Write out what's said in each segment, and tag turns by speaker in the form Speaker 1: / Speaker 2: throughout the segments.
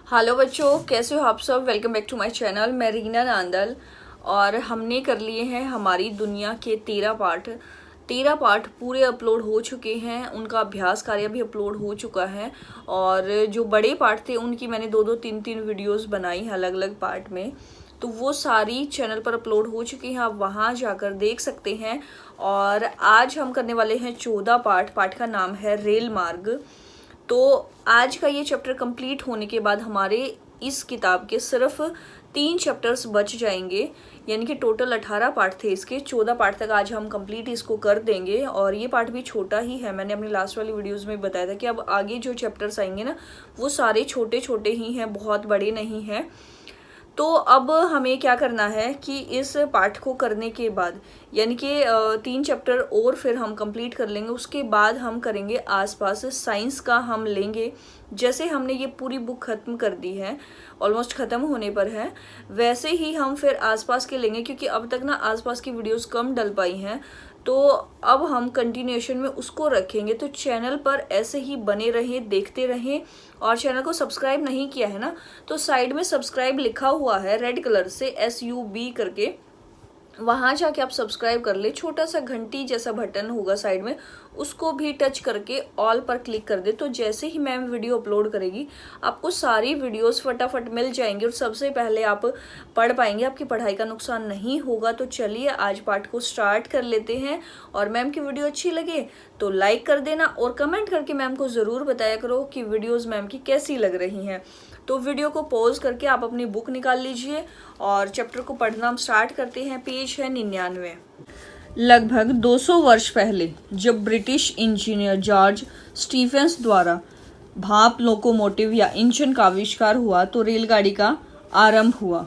Speaker 1: Hello बच्चों, कैसे हो आप सब। Welcome back to my channel. मैं रीना नांदल और हमने कर लिए हैं हमारी दुनिया के 13 पार्ट पूरे अपलोड हो चुके हैं। उनका अभ्यास कार्य भी अपलोड हो चुका है और जो बड़े पार्ट थे उनकी मैंने दो तीन वीडियोस बनाई हैं अलग अलग पार्ट में, तो वो सारी चैनल पर अपलोड हो चुकी हैं। आप वहाँ जाकर देख सकते हैं। और आज हम करने वाले हैं 14 पार्ट का नाम है रेल मार्ग। तो आज का ये चैप्टर कंप्लीट होने के बाद हमारे इस किताब के सिर्फ 3 चैप्टर्स बच जाएंगे, यानी कि टोटल 18 पार्ट थे इसके। 14 पार्ट तक आज हम कंप्लीट इसको कर देंगे और ये पार्ट भी छोटा ही है। मैंने अपनी लास्ट वाली वीडियोस में बताया था कि अब आगे जो चैप्टर्स आएंगे ना वो सारे छोटे छोटे ही हैं, बहुत बड़े नहीं हैं। तो अब हमें क्या करना है कि इस पाठ को करने के बाद, यानी कि 3 चैप्टर और फिर हम कंप्लीट कर लेंगे। उसके बाद हम करेंगे आसपास साइंस का हम लेंगे। जैसे हमने ये पूरी बुक ख़त्म कर दी है, ऑलमोस्ट ख़त्म होने पर है, वैसे ही हम फिर आसपास के लेंगे, क्योंकि अब तक ना आसपास की वीडियोस कम डल पाई हैं। तो अब हम कंटिन्यूएशन में उसको रखेंगे। तो चैनल पर ऐसे ही बने रहें, देखते रहें। और चैनल को सब्सक्राइब नहीं किया है ना, तो साइड में सब्सक्राइब लिखा हुआ है रेड कलर से SUB करके, वहाँ जाके आप सब्सक्राइब कर ले। छोटा सा घंटी जैसा बटन होगा साइड में, उसको भी टच करके ऑल पर क्लिक कर दे। तो जैसे ही मैम वीडियो अपलोड करेगी आपको सारी वीडियोस फटाफट मिल जाएंगी और सबसे पहले आप पढ़ पाएंगे, आपकी पढ़ाई का नुकसान नहीं होगा। तो चलिए आज पाठ को स्टार्ट कर लेते हैं। और मैम की वीडियो अच्छी लगे तो लाइक कर देना और कमेंट करके मैम को ज़रूर बताया करो कि वीडियोज़ मैम की कैसी लग रही हैं। तो वीडियो को पॉज करके आप अपनी बुक निकाल लीजिए और चैप्टर को पढ़ना हम स्टार्ट करते हैं। पेज है 99। लगभग 200 वर्ष पहले जब ब्रिटिश इंजीनियर जॉर्ज स्टीफेंस द्वारा भाप लोकोमोटिव या इंजन का आविष्कार हुआ तो रेलगाड़ी का आरंभ हुआ।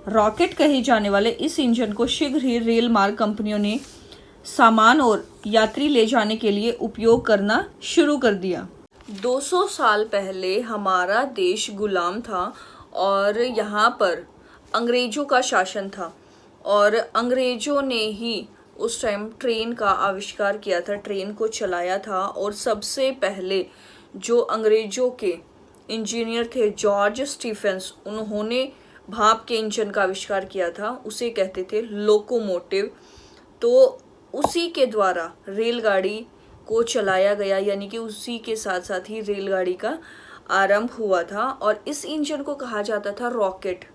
Speaker 1: रॉकेट कहे जाने वाले इस इंजन को शीघ्र ही रेल मार्ग कंपनियों ने सामान और यात्री ले जाने के लिए उपयोग करना शुरू कर दिया। 200 साल पहले हमारा देश गुलाम था और यहाँ पर अंग्रेजों का शासन था और अंग्रेजों ने ही उस टाइम ट्रेन का आविष्कार किया था, ट्रेन को चलाया था। और सबसे पहले जो अंग्रेजों के इंजीनियर थे जॉर्ज स्टीफेंस, उन्होंने भाप के इंजन का आविष्कार किया था, उसे कहते थे लोकोमोटिव। तो उसी के द्वारा रेलगाड़ी को चलाया गया, यानी कि उसी के साथ साथ ही रेलगाड़ी का आरंभ हुआ था। और इस इंजन को कहा जाता था रॉकेट।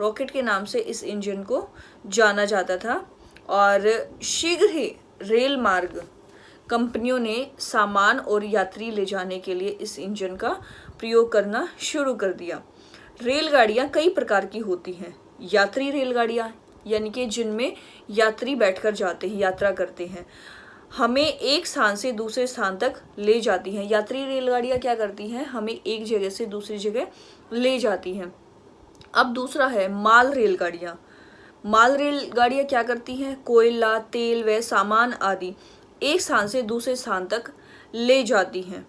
Speaker 1: रॉकेट के नाम से इस इंजन को जाना जाता था। और शीघ्र ही रेल मार्ग कंपनियों ने सामान और यात्री ले जाने के लिए इस इंजन का प्रयोग करना शुरू कर दिया। रेलगाड़ियाँ कई प्रकार की होती हैं। यात्री रेलगाड़ियाँ, यानी कि जिनमें यात्री बैठकर जाते हैं, यात्रा करते हैं, हमें एक स्थान से दूसरे स्थान तक ले जाती हैं। यात्री रेलगाड़ियाँ क्या करती हैं, हमें एक जगह से दूसरी जगह ले जाती हैं। अब दूसरा है माल रेलगाड़ियाँ। माल रेलगाड़ियाँ क्या करती हैं, कोयला, तेल व सामान आदि एक स्थान से दूसरे स्थान तक ले जाती हैं,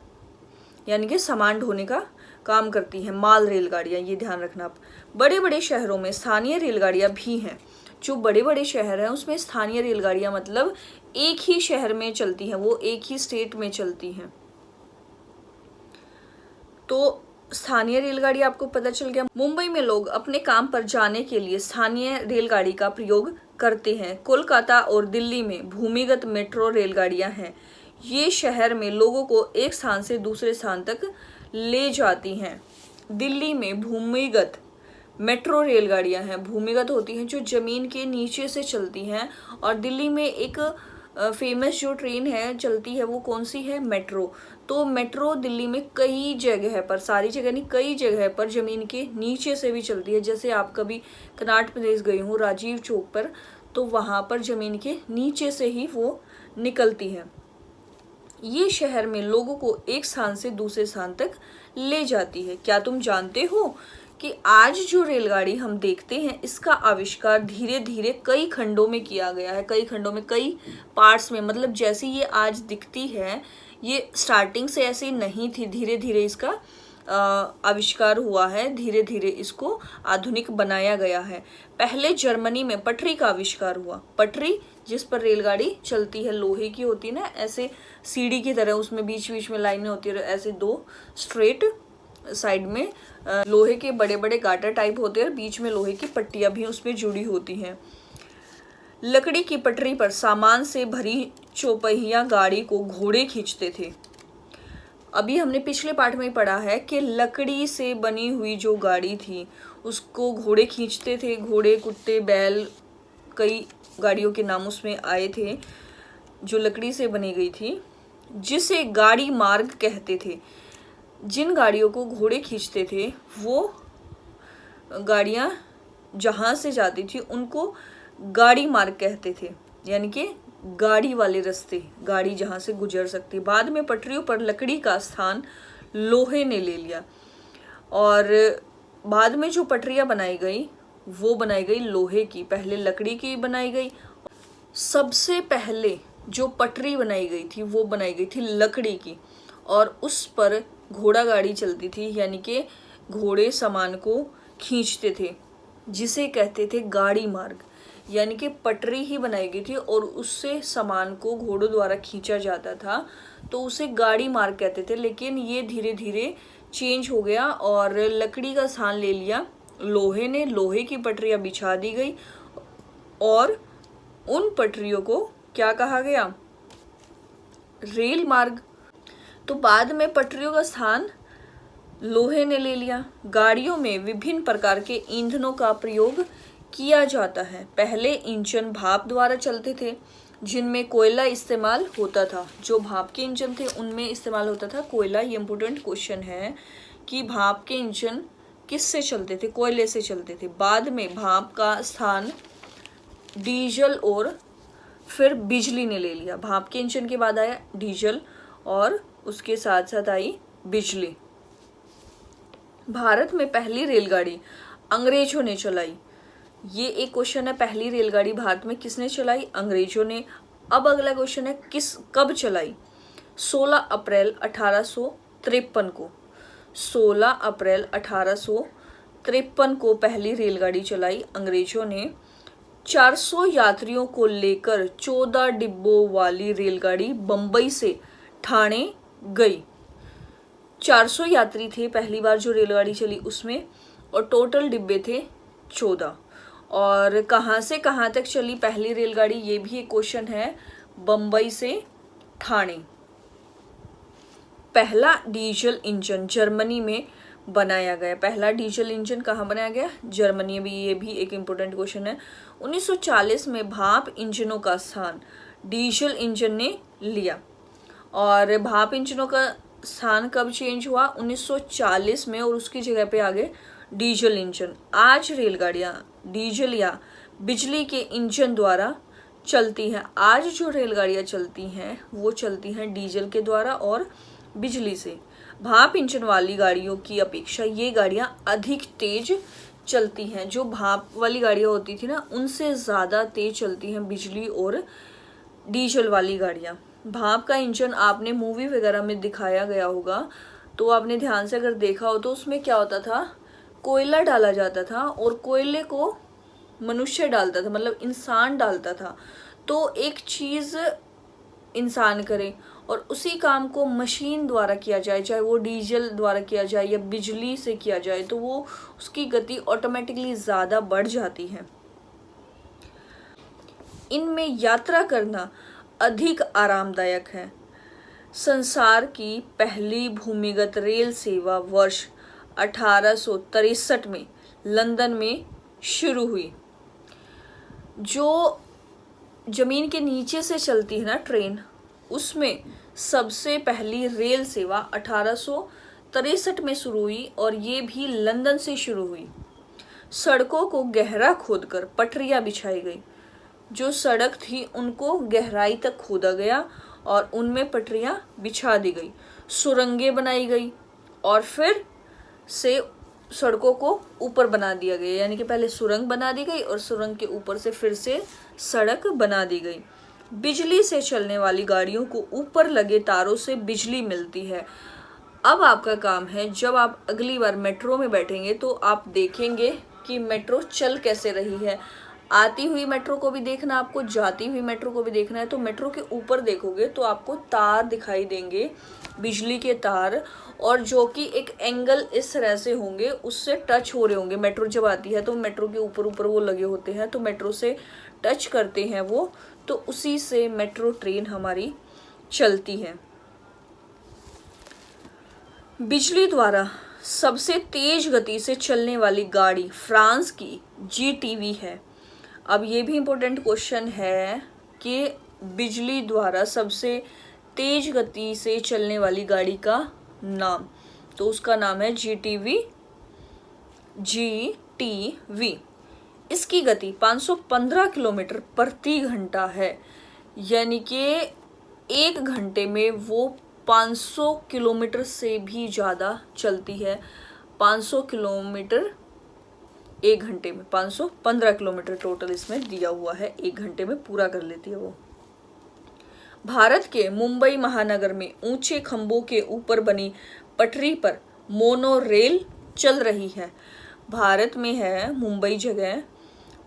Speaker 1: यानी कि सामान ढोने का काम करती हैं माल रेलगाड़ियाँ। ये ध्यान रखना आप। बड़े बड़े शहरों में स्थानीय रेलगाड़ियाँ भी हैं। जो बड़े बड़े शहर हैं उसमें स्थानीय रेलगाड़ियाँ मतलब एक ही शहर में चलती हैं, वो एक ही स्टेट में चलती हैं। तो स्थानीय रेलगाड़ी आपको पता चल गया। मुंबई में लोग अपने काम पर जाने के लिए स्थानीय रेलगाड़ी का प्रयोग करते हैं। कोलकाता और दिल्ली में भूमिगत मेट्रो रेलगाड़ियां हैं। ये शहर में लोगों को एक स्थान से दूसरे स्थान तक ले जाती हैं। दिल्ली में भूमिगत मेट्रो रेलगाड़ियां हैं। भूमिगत होती हैं, जो जमीन के नीचे से चलती हैं। और दिल्ली में एक फेमस जो ट्रेन है चलती है, वो कौन सी है, मेट्रो। तो मेट्रो दिल्ली में कई जगह पर, सारी जगह नहीं, कई जगह पर जमीन के नीचे से भी चलती है। जैसे आप कभी कर्नाटक प्रदेश गए हो राजीव चौक पर, तो वहाँ पर जमीन के नीचे से ही वो निकलती है। ये शहर में लोगों को एक स्थान से दूसरे स्थान तक ले जाती है। क्या तुम जानते हो कि आज जो रेलगाड़ी हम देखते हैं इसका आविष्कार धीरे धीरे कई खंडों में किया गया है, कई खंडों में, कई पार्ट्स में। मतलब जैसी ये आज दिखती है, ये स्टार्टिंग से ऐसी नहीं थी, धीरे धीरे इसका आविष्कार हुआ है, धीरे धीरे इसको आधुनिक बनाया गया है। पहले जर्मनी में पटरी का आविष्कार हुआ। पटरी जिस पर रेलगाड़ी चलती है, लोहे की होती है ना, ऐसे सीढ़ी की तरह, उसमें बीच बीच में लाइनें होती है, ऐसे 2 स्ट्रेट साइड में लोहे के बड़े बड़े गाटर टाइप होते हैं और बीच में लोहे की पट्टियां भी उसमें जुड़ी होती हैं। लकड़ी की पटरी पर सामान से भरी चौपहिया गाड़ी को घोड़े खींचते थे। अभी हमने पिछले पार्ट में ही पढ़ा है कि लकड़ी से बनी हुई जो गाड़ी थी उसको घोड़े खींचते थे। घोड़े, कुत्ते, बैल, कई गाड़ियों के नाम उसमें आए थे जो लकड़ी से बनी गई थी, जिसे गाड़ी मार्ग कहते थे। जिन गाड़ियों को घोड़े खींचते थे वो गाड़ियाँ जहाँ से जाती थी उनको गाड़ी मार्ग कहते थे, यानी कि गाड़ी वाले रास्ते, गाड़ी जहाँ से गुजर सकती। बाद में पटरियों पर लकड़ी का स्थान लोहे ने ले लिया और बाद में जो पटरियाँ बनाई गई वो बनाई गई लोहे की, पहले लकड़ी की बनाई गई। सबसे पहले जो पटरी बनाई गई थी वो बनाई गई थी लकड़ी की और उस पर घोड़ा गाड़ी चलती थी, यानी कि घोड़े सामान को खींचते थे, जिसे कहते थे गाड़ी मार्ग। यानी कि पटरी ही बनाई गई थी और उससे सामान को घोड़ों द्वारा खींचा जाता था, तो उसे गाड़ी मार्ग कहते थे। लेकिन ये धीरे धीरे चेंज हो गया और लकड़ी का स्थान ले लिया लोहे ने। लोहे की पटरियां बिछा दी गई और उन पटरियों को क्या कहा गया? रेल मार्ग। तो बाद में पटरियों का स्थान लोहे ने ले लिया। गाड़ियों में विभिन्न प्रकार के ईंधनों का प्रयोग किया जाता है। पहले इंजन भाप द्वारा चलते थे जिनमें कोयला इस्तेमाल होता था। जो भाप के इंजन थे उनमें इस्तेमाल होता था कोयला। ये इम्पोर्टेंट क्वेश्चन है कि भाप के इंजन किससे चलते थे? कोयले से चलते थे। बाद में भाप का स्थान डीजल और फिर बिजली ने ले लिया। भाप के इंजन के बाद आया डीजल और उसके साथ साथ आई बिजली। भारत में पहली रेलगाड़ी अंग्रेजों ने चलाई। ये एक क्वेश्चन है, पहली रेलगाड़ी भारत में किसने चलाई? अंग्रेजों ने। अब अगला क्वेश्चन है कब चलाई? 16 अप्रैल 1853 को। 16 अप्रैल 1853 को पहली रेलगाड़ी चलाई अंग्रेजों ने। 400 यात्रियों को लेकर 14 डिब्बों वाली रेलगाड़ी बम्बई से ठाणे गई। 400 यात्री थे पहली बार जो रेलगाड़ी चली उसमें, और टोटल डिब्बे थे 14। और कहाँ से कहाँ तक चली पहली रेलगाड़ी, ये भी एक क्वेश्चन है। बम्बई से ठाणे। पहला डीजल इंजन जर्मनी में बनाया गया। पहला डीजल इंजन कहाँ बनाया गया? जर्मनी में। ये भी एक इम्पोर्टेंट क्वेश्चन है। 1940 में भाप इंजनों का स्थान डीजल इंजन ने लिया। और भाप इंजनों का स्थान कब चेंज हुआ? 1940 में, और उसकी जगह पे आ गए डीजल इंजन। आज रेलगाड़ियाँ डीजल या बिजली के इंजन द्वारा चलती हैं। आज जो रेलगाड़ियाँ चलती हैं वो चलती हैं डीजल के द्वारा और बिजली से। भाप इंजन वाली गाड़ियों की अपेक्षा ये गाड़ियाँ अधिक तेज चलती हैं। जो भाप वाली गाड़ियाँ होती थी ना उनसे ज़्यादा तेज चलती हैं बिजली और डीजल वाली गाड़ियाँ। भाप का इंजन आपने मूवी वगैरह में दिखाया गया होगा, तो आपने ध्यान से अगर देखा हो तो उसमें क्या होता था? कोयला डाला जाता था और कोयले को मनुष्य डालता था, मतलब इंसान डालता था। तो एक चीज़ इंसान करे और उसी काम को मशीन द्वारा किया जाए, चाहे वो डीजल द्वारा किया जाए या बिजली से किया जाए, तो वो उसकी गति ऑटोमेटिकली ज़्यादा बढ़ जाती है। इनमें यात्रा करना अधिक आरामदायक है। संसार की पहली भूमिगत रेल सेवा वर्ष 1863 में लंदन में शुरू हुई। जो जमीन के नीचे से चलती है ना ट्रेन, उसमें सबसे पहली रेल सेवा 1863 में शुरू हुई और ये भी लंदन से शुरू हुई। सड़कों को गहरा खोदकर पटरियां बिछाई गई। जो सड़क थी उनको गहराई तक खोदा गया और उनमें पटरियां बिछा दी गई। सुरंगें बनाई गई और फिर से सड़कों को ऊपर बना दिया गया, यानी कि पहले सुरंग बना दी गई और सुरंग के ऊपर से फिर से सड़क बना दी गई। बिजली से चलने वाली गाड़ियों को ऊपर लगे तारों से बिजली मिलती है। अब आपका काम है, जब आप अगली बार मेट्रो में बैठेंगे तो आप देखेंगे कि मेट्रो चल कैसे रही है। आती हुई मेट्रो को भी देखना, आपको जाती हुई मेट्रो को भी देखना है, तो मेट्रो के ऊपर देखोगे तो आपको तार दिखाई देंगे, बिजली के तार, और जो कि एक एंगल इस तरह से होंगे, उससे टच हो रहे होंगे। मेट्रो जब आती है तो मेट्रो के ऊपर ऊपर वो लगे होते हैं, तो मेट्रो से टच करते हैं वो, तो उसी से मेट्रो ट्रेन हमारी चलती है। बिजली द्वारा सबसे तेज गति से चलने वाली गाड़ी फ्रांस की जीटीवी है। अब ये भी इम्पोर्टेंट क्वेश्चन है कि बिजली द्वारा सबसे तेज गति से चलने वाली गाड़ी का नाम, तो उसका नाम है जीटीवी। इसकी गति 515 किलोमीटर प्रति घंटा है, यानी कि एक घंटे में वो 500 किलोमीटर से भी ज़्यादा चलती है। 500 किलोमीटर एक घंटे में, 515 किलोमीटर टोटल इसमें दिया हुआ है, एक घंटे में पूरा कर लेती है वो। भारत के मुंबई महानगर में ऊंचे खंभों के ऊपर बनी पटरी पर मोनो रेल चल रही है। भारत में है मुंबई जगह,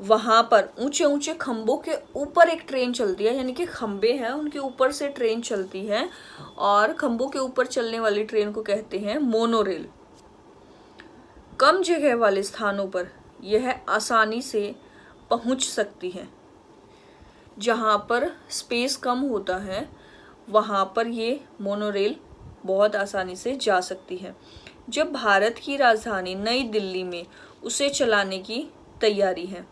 Speaker 1: वहां पर ऊंचे ऊंचे खंभों के ऊपर एक ट्रेन चलती है, यानी कि खंभे हैं उनके ऊपर से ट्रेन चलती है, और खंभों के ऊपर चलने वाली ट्रेन को कहते हैं मोनो रेल। कम जगह वाले स्थानों पर यह आसानी से पहुंच सकती है। जहां पर स्पेस कम होता है वहां पर ये मोनोरेल बहुत आसानी से जा सकती है। जब भारत की राजधानी नई दिल्ली में उसे चलाने की तैयारी है।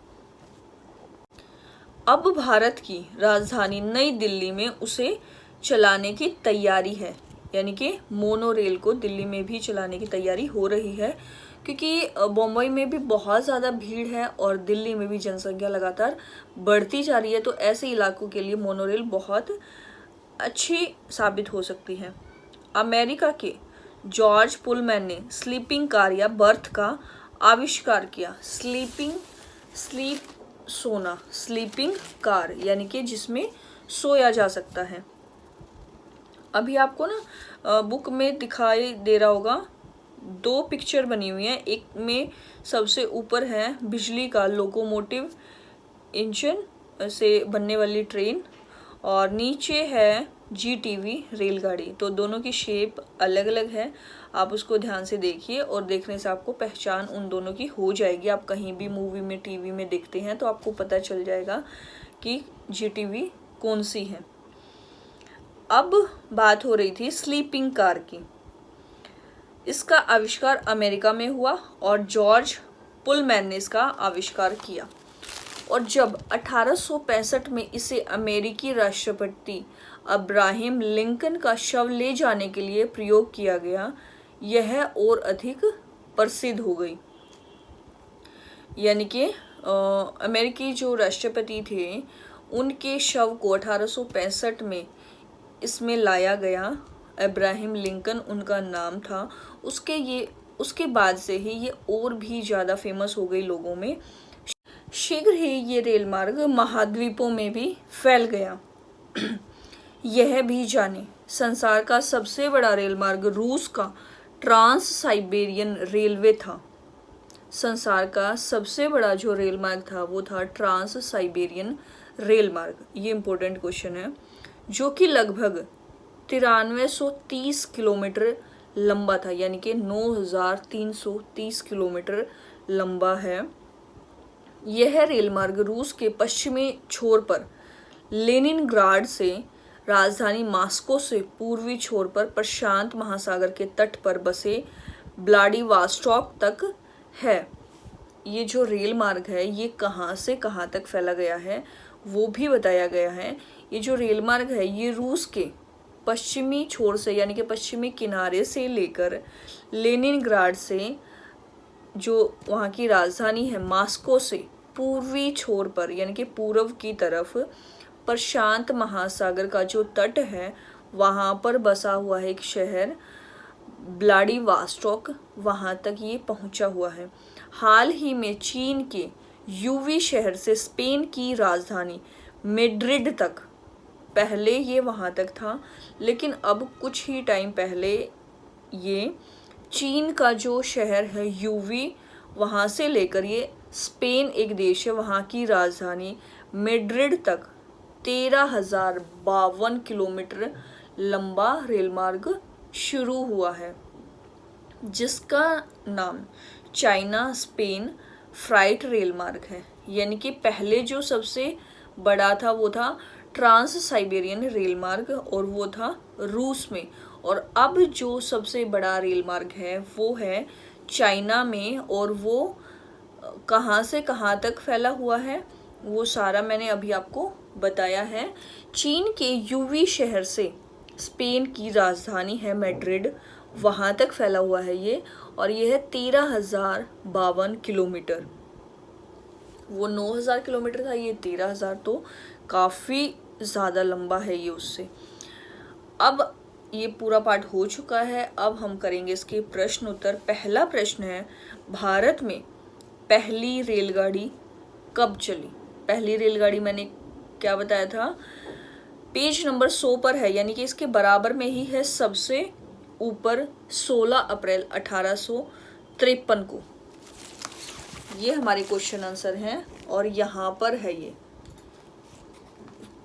Speaker 1: अब भारत की राजधानी नई दिल्ली में उसे चलाने की तैयारी है, यानी कि मोनोरेल को दिल्ली में भी चलाने की तैयारी हो रही है, क्योंकि बम्बई में भी बहुत ज़्यादा भीड़ है और दिल्ली में भी जनसंख्या लगातार बढ़ती जा रही है, तो ऐसे इलाकों के लिए मोनोरेल बहुत अच्छी साबित हो सकती है। अमेरिका के जॉर्ज पुलमैन ने स्लीपिंग कार या बर्थ का आविष्कार किया। स्लीपिंग कार यानी कि जिसमें सोया जा सकता है। अभी आपको ना बुक में दिखाई दे रहा होगा, दो पिक्चर बनी हुई है। एक में सबसे ऊपर है बिजली का लोकोमोटिव इंजन से बनने वाली ट्रेन, और नीचे है जीटीवी रेलगाड़ी। तो दोनों की शेप अलग अलग है, आप उसको ध्यान से देखिए, और देखने से आपको पहचान उन दोनों की हो जाएगी। आप कहीं भी मूवी में, टीवी में देखते हैं तो आपको पता चल जाएगा कि जीटीवी कौन सी है। अब बात हो रही थी स्लीपिंग कार की। इसका आविष्कार अमेरिका में हुआ और जॉर्ज पुलमैन ने इसका आविष्कार किया, और जब 1865 में इसे अमेरिकी राष्ट्रपति अब्राहम लिंकन का शव ले जाने के लिए प्रयोग किया गया, यह और अधिक प्रसिद्ध हो गई। यानी कि अमेरिकी जो राष्ट्रपति थे उनके शव को 1865 में इसमें लाया गया। अब्राहम लिंकन उनका नाम था। उसके बाद से ही ये और भी ज़्यादा फेमस हो गई लोगों में। शीघ्र ही ये रेल मार्ग महाद्वीपों में भी फैल गया। यह भी जाने, संसार का सबसे बड़ा रेल मार्ग रूस का ट्रांस साइबेरियन रेलवे था। संसार का सबसे बड़ा जो रेल मार्ग था वो था ट्रांस साइबेरियन रेल मार्ग। ये इंपॉर्टेंट क्वेश्चन है, जो कि लगभग 9330 किलोमीटर लंबा था, यानी कि 9330 किलोमीटर लंबा है। यह रेल मार्ग रूस के पश्चिमी छोर पर लेनिनग्राड से राजधानी मॉस्को से पूर्वी छोर पर प्रशांत महासागर के तट पर बसे व्लादिवोस्टॉक तक है। ये जो रेल मार्ग है ये कहाँ से कहाँ तक फैला गया है वो भी बताया गया है। ये जो रेल मार्ग है ये रूस के पश्चिमी छोर से, यानी कि पश्चिमी किनारे से लेकर लेनिनग्राड से, जो वहाँ की राजधानी है मॉस्को से पूर्वी छोर पर, यानी कि पूर्व की तरफ प्रशांत महासागर का जो तट है वहाँ पर बसा हुआ है एक शहर व्लादिवोस्टॉक, वहाँ तक ये पहुँचा हुआ है। हाल ही में चीन के यूवी शहर से स्पेन की राजधानी मैड्रिड तक, पहले ये वहाँ तक था, लेकिन अब कुछ ही टाइम पहले ये चीन का जो शहर है यूवी, वहाँ से लेकर ये स्पेन एक देश है, वहाँ की राजधानी मैड्रिड तक 13,052 किलोमीटर लंबा रेल मार्ग शुरू हुआ है, जिसका नाम चाइना स्पेन फ्राइट रेल मार्ग है। यानी कि पहले जो सबसे बड़ा था वो था ट्रांस साइबेरियन रेल मार्ग, और वो था रूस में। और अब जो सबसे बड़ा रेल मार्ग है वो है चाइना में, और वो कहाँ से कहाँ तक फैला हुआ है वो सारा मैंने अभी आपको बताया है। चीन के यूवी शहर से स्पेन की राजधानी है मैड्रिड, वहाँ तक फैला हुआ है ये, और ये है 13,052 किलोमीटर। वो 9,000 किलोमीटर था, ये 13,000, तो काफ़ी ज़्यादा लंबा है ये उससे। अब ये पूरा पार्ट हो चुका है, अब हम करेंगे इसके प्रश्न उत्तर। पहला प्रश्न है, भारत में पहली रेलगाड़ी कब चली? पहली रेलगाड़ी मैंने क्या बताया था, पेज नंबर 100 पर है, यानी कि इसके बराबर में ही है सबसे ऊपर, 16 अप्रैल 1853 को। ये हमारे क्वेश्चन आंसर हैं, और यहाँ पर है ये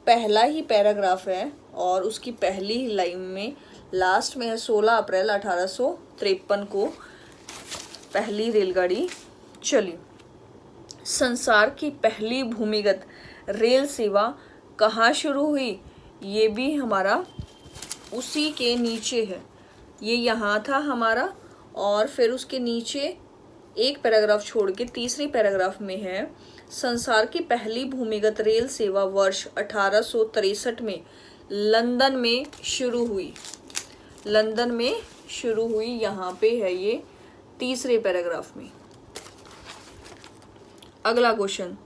Speaker 1: पहला ही पैराग्राफ है, और उसकी पहली ही लाइन में लास्ट में है 16 अप्रैल 1853 को पहली रेलगाड़ी चली। संसार की पहली भूमिगत रेल सेवा कहाँ शुरू हुई? ये भी हमारा उसी के नीचे है, ये यहाँ था हमारा, और फिर उसके नीचे एक पैराग्राफ छोड़ के तीसरी पैराग्राफ में है, संसार की पहली भूमिगत रेल सेवा वर्ष 1863 में लंदन में शुरू हुई। लंदन में शुरू हुई, यहाँ पे है ये तीसरे पैराग्राफ में। अगला क्वेश्चन,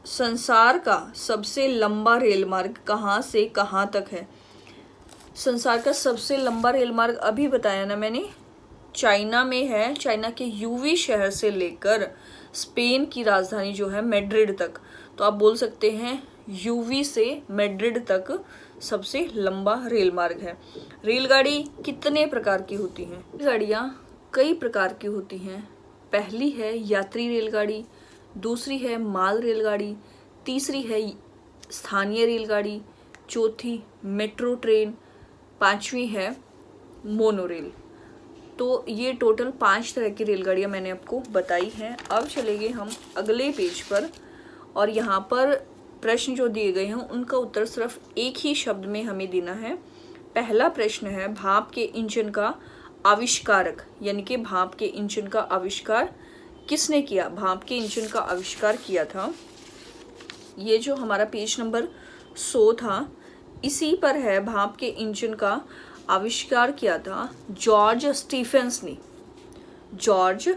Speaker 1: संसार का सबसे लंबा रेल मार्ग कहाँ से कहाँ तक है? संसार का सबसे लंबा रेल मार्ग अभी बताया ना मैंने, चाइना में है, चाइना के यूवी शहर से लेकर स्पेन की राजधानी जो है मैड्रिड तक। तो आप बोल सकते हैं यूवी से मैड्रिड तक सबसे लंबा रेल मार्ग है। रेलगाड़ी कितने प्रकार की होती हैं? रेलगाड़ियाँ कई प्रकार की होती हैं। पहली है यात्री रेलगाड़ी, दूसरी है माल रेलगाड़ी, तीसरी है स्थानीय रेलगाड़ी, चौथी मेट्रो ट्रेन, पांचवी है मोनोरेल। तो ये टोटल 5 तरह की रेलगाड़ियाँ मैंने आपको बताई हैं। अब चलेंगे हम अगले पेज पर, और यहाँ पर प्रश्न जो दिए गए हैं उनका उत्तर सिर्फ एक ही शब्द में हमें देना है। पहला प्रश्न है, भाप के इंजन का आविष्कारक, यानी कि भाप के इंजन का आविष्कार किसने किया? भाप के इंजन का आविष्कार किया था, ये जो हमारा पेज नंबर 100 था इसी पर है। भाप के इंजन का आविष्कार किया था जॉर्ज स्टीफेंस ने, जॉर्ज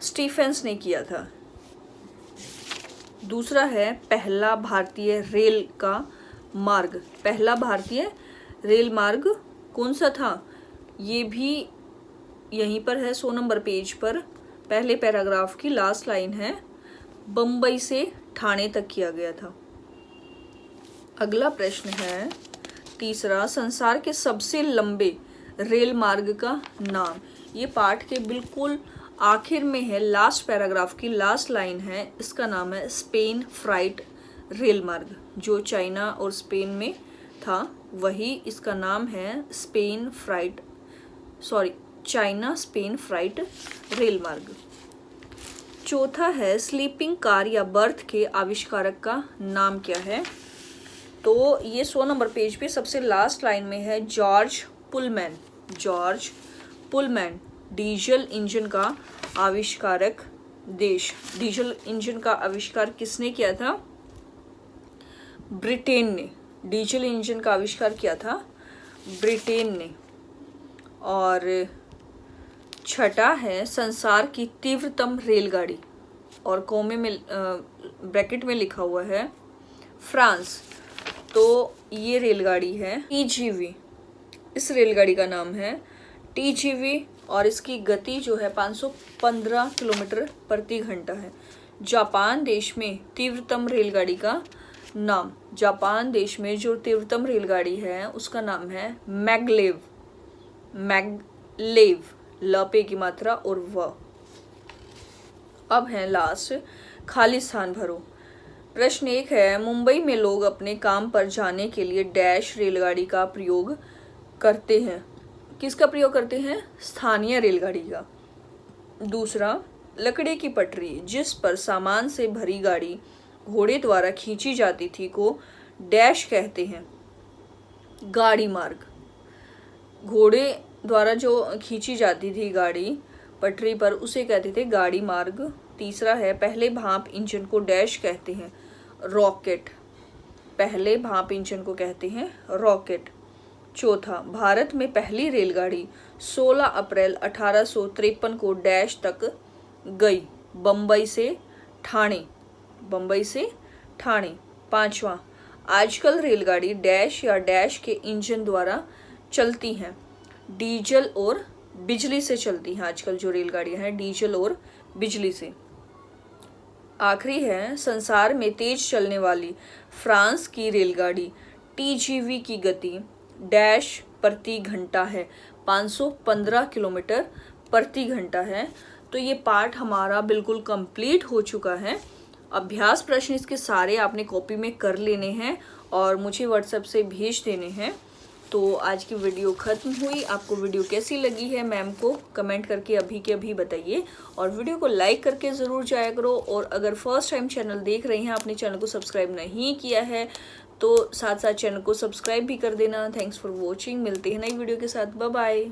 Speaker 1: स्टीफेंस ने किया था। दूसरा है पहला भारतीय रेल का मार्ग। पहला भारतीय रेल मार्ग कौन सा था? ये भी यहीं पर है 100 नंबर पेज पर, पहले पैराग्राफ की लास्ट लाइन है, बम्बई से ठाणे तक किया गया था। अगला प्रश्न है तीसरा, संसार के सबसे लंबे रेल मार्ग का नाम। ये पाठ के बिल्कुल आखिर में है, लास्ट पैराग्राफ की लास्ट लाइन है, इसका नाम है स्पेन फ्राइट रेल मार्ग। जो चाइना और स्पेन में था वही इसका नाम है चाइना स्पेन फ्राइट रेल मार्ग। चौथा है स्लीपिंग कार या बर्थ के आविष्कारक का नाम क्या है? तो ये 100 नंबर पेज पे सबसे लास्ट लाइन में है George Pullman. George Pullman diesel engine का आविष्कारक देश। डीजल इंजन का आविष्कार किसने किया था? ब्रिटेन ने। डीजल इंजन का आविष्कार किया था ब्रिटेन ने। और छठा है संसार की तीव्रतम रेलगाड़ी, और कोमे में ब्रैकेट में लिखा हुआ है फ्रांस। तो ये रेलगाड़ी है TGV, इस रेलगाड़ी का नाम है TGV, और इसकी गति जो है 515 किलोमीटर प्रति घंटा है। जापान देश में तीव्रतम रेलगाड़ी का नाम, जापान देश में जो तीव्रतम रेलगाड़ी है उसका नाम है मैगलेव। ल पे की मात्रा और व। अब है लास्ट, खाली स्थान भरो। प्रश्न 1 है, मुंबई में लोग अपने काम पर जाने के लिए डैश रेलगाड़ी का प्रयोग करते हैं। किसका प्रयोग करते हैं? स्थानीय रेलगाड़ी का। दूसरा, लकड़ी की पटरी जिस पर सामान से भरी गाड़ी घोड़े द्वारा खींची जाती थी को डैश कहते हैं? गाड़ी मार्ग। घोड़े द्वारा जो खींची जाती थी गाड़ी पटरी पर उसे कहते थे गाड़ी मार्ग। तीसरा है, पहले भाप इंजन को डैश कहते हैं? रॉकेट। पहले भाप इंजन को कहते हैं रॉकेट। चौथा, भारत में पहली रेलगाड़ी 16 अप्रैल 1853 को डैश तक गई? बम्बई से ठाणे। बम्बई से ठाणे। पांचवा, आजकल रेलगाड़ी डैश या डैश के इंजन द्वारा चलती हैं? डीजल और बिजली से चलती हैं। आजकल जो रेलगाड़ियां हैं डीजल और बिजली से। आखिरी है, संसार में तेज चलने वाली फ्रांस की रेलगाड़ी TGV की गति डैश प्रति घंटा है? 515 किलोमीटर प्रति घंटा है। तो ये पार्ट हमारा बिल्कुल कंप्लीट हो चुका है। अभ्यास प्रश्न इसके सारे आपने कॉपी में कर लेने हैं और मुझे व्हाट्सएप से भेज देने हैं। तो आज की वीडियो ख़त्म हुई। आपको वीडियो कैसी लगी है मैम को कमेंट करके अभी के अभी बताइए और वीडियो को लाइक करके ज़रूर जाया करो। और अगर फर्स्ट टाइम चैनल देख रहे हैं, आपने चैनल को सब्सक्राइब नहीं किया है तो साथ साथ चैनल को सब्सक्राइब भी कर देना। Thanks for watching. मिलते हैं नई वीडियो के साथ। Bye bye.